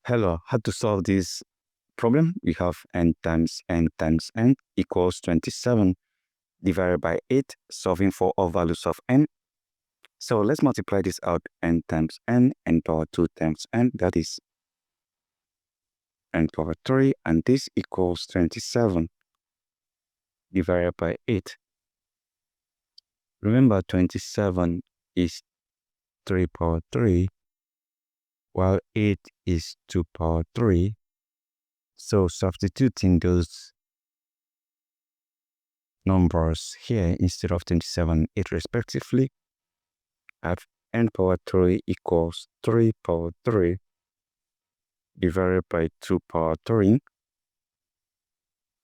Hello, how to solve this problem? We have n times n times n equals 27 divided by 8, solving for all values of n. So let's multiply this out. N times n power 2 times n, that is n power 3, and this equals 27 divided by 8. Remember, 27 is 3 power 3, while 8 is 2 power 3. So substituting those numbers here instead of 27 and 8 respectively, have n power 3 equals 3 power 3 divided by 2 power 3.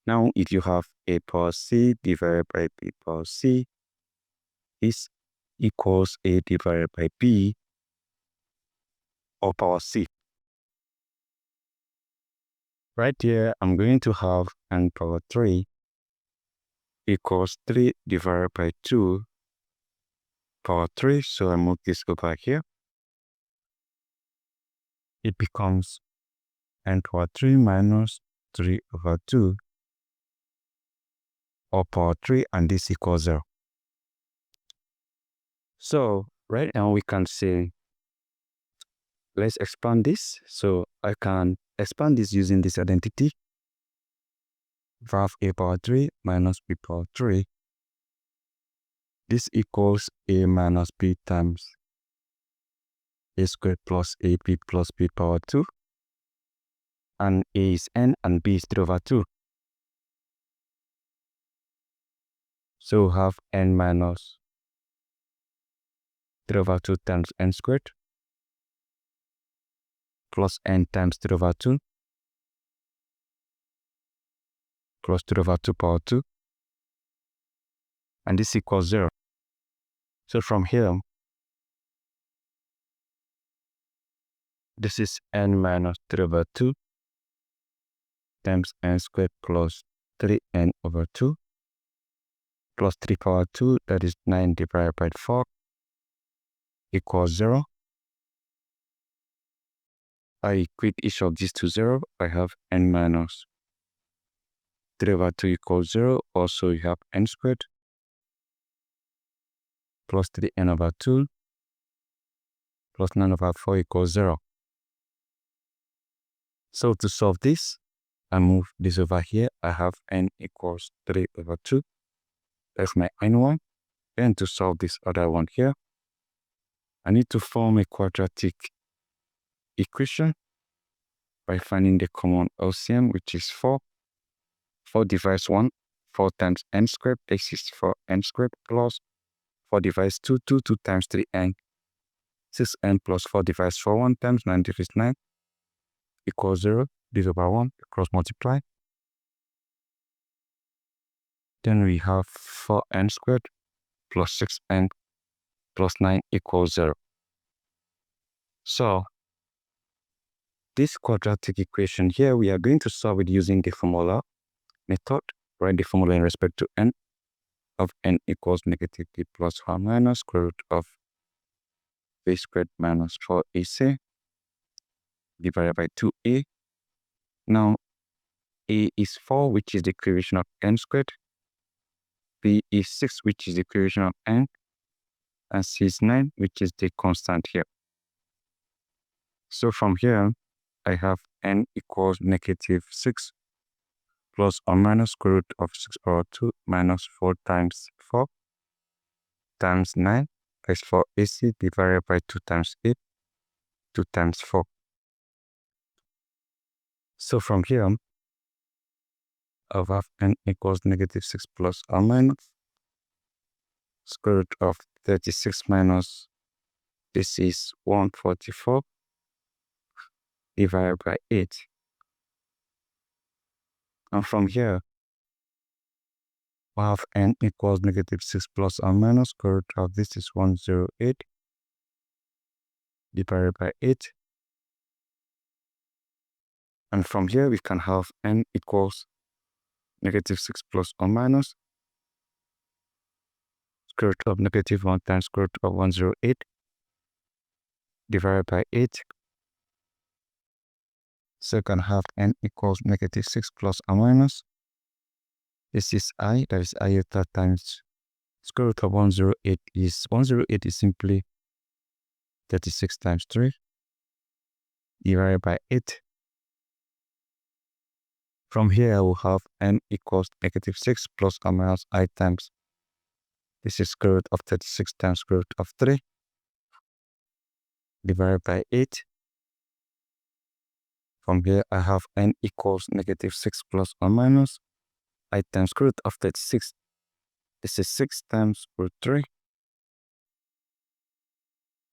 Now, if you have a power c divided by b power c, this equals a divided by b or power c. Right here, I'm going to have n power 3 equals 3 divided by 2 power 3. So I move this over here. It becomes n power 3 minus 3 over 2 or power 3, and this equals 0. So right now we can say, let's expand this. So I can expand this using this identity. We have a power 3 minus b power 3. This equals a minus b times a squared plus ab plus b power 2. And a is n and b is 3 over 2. So we have n minus 3 over 2 times n squared plus n times 3 over 2 plus 3 over 2 power 2. And this equals 0. So from here, this is n minus 3 over 2 times n squared plus 3n over 2 plus 3 power 2, that is 9 divided by 4, equals 0. I equate each of these to 0. I have n minus 3 over 2 equals 0. Also, you have n squared plus 3n over 2 plus 9 over 4 equals 0. So to solve this, I move this over here. I have n equals 3 over 2. That's my n1. Then to solve this other one here, I need to form a quadratic equation by finding the common LCM, which is 4. 4 divides 1, 4 times n squared. This is 4n squared plus 4 divides 2, 2 times 3n. 6n plus 4 divides 4, 1 times 9 divides 9 equals 0. This over 1, cross multiply. Then we have 4n squared plus 6n plus 9 equals 0. So this quadratic equation here, we are going to solve it using the formula method. Write the formula in respect to n of n equals negative b plus 1 minus square root of b squared minus 4ac divided by 2a. Now, a is 4, which is the equation of n squared. B is 6, which is the equation of n. And c is 9, which is the constant here. So from here, I have n equals negative 6 plus or minus square root of 6 power 2 minus 4 times 4 times 9 is 4ac divided by 2 times 8, 2 times 4. So from here, I have n equals negative 6 plus or minus square root of 36 minus, this is 144 divided by 8. And from here, we have n equals negative 6 plus or minus square root of, this is 108 divided by 8. And from here, we can have n equals negative 6 plus or minus square root of negative 1 times square root of 108 divided by 8. So you can have n equals negative 6 plus or minus. This is I, that is iota times square root of 108 is simply 36 times 3 divided by 8. From here, I will have n equals negative 6 plus or minus I times. This is square root of 36 times square root of 3 divided by 8. From here, I have n equals negative 6 plus or minus I times square root of 36. This is 6 times root 3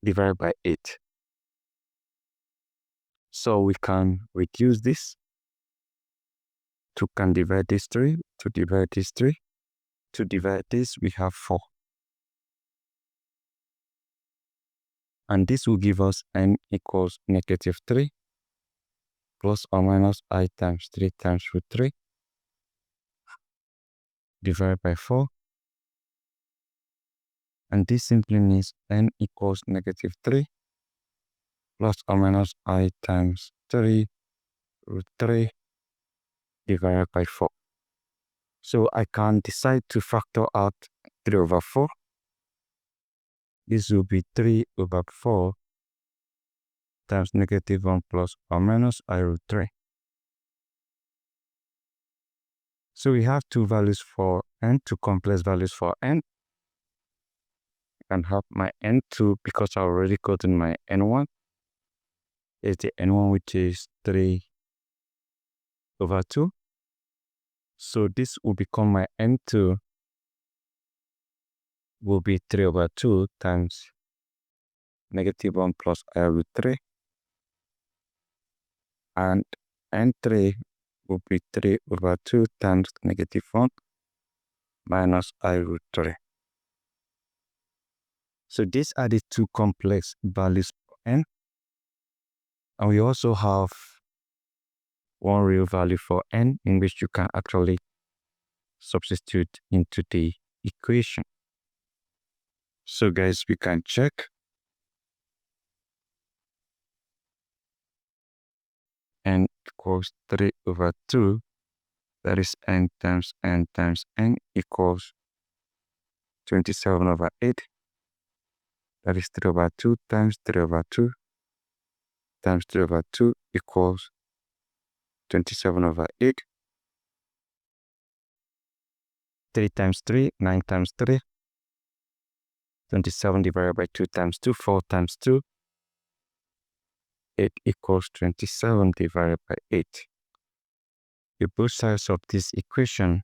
divided by 8. So we can reduce this. 2 can divide this 3, to divide this 3. To divide this, we have 4. And this will give us n equals negative 3 plus or minus I times 3 times root 3 divided by 4. And this simply means n equals negative 3 plus or minus I times 3 root 3 divided by 4. So I can decide to factor out 3 over 4. This will be 3 over 4 times negative 1 plus or minus I root 3. So we have two values for n, two complex values for n. I can have my n2 because I already gotten my n1. It's the n1 which is 3 over 2. So this will become my n2 will be 3 over 2 times negative 1 plus I root 3. And n3 will be 3 over 2 times negative 1 minus I root 3. So these are the two complex values for n. And we also have one real value for n in which you can actually substitute into the equation. So guys, we can check. N equals 3 over 2. That is n times n equals 27 over 8. That is 3 over 2 times 3 over 2 times 3 over 2 equals 27 over 8. 3 times 3, 9 times 3. 27 divided by 2 times 2, 4 times 2. 8 equals 27 divided by 8. If both sides of this equation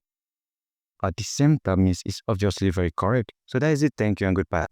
are the same, that means it's obviously very correct. So that is it. Thank you and goodbye.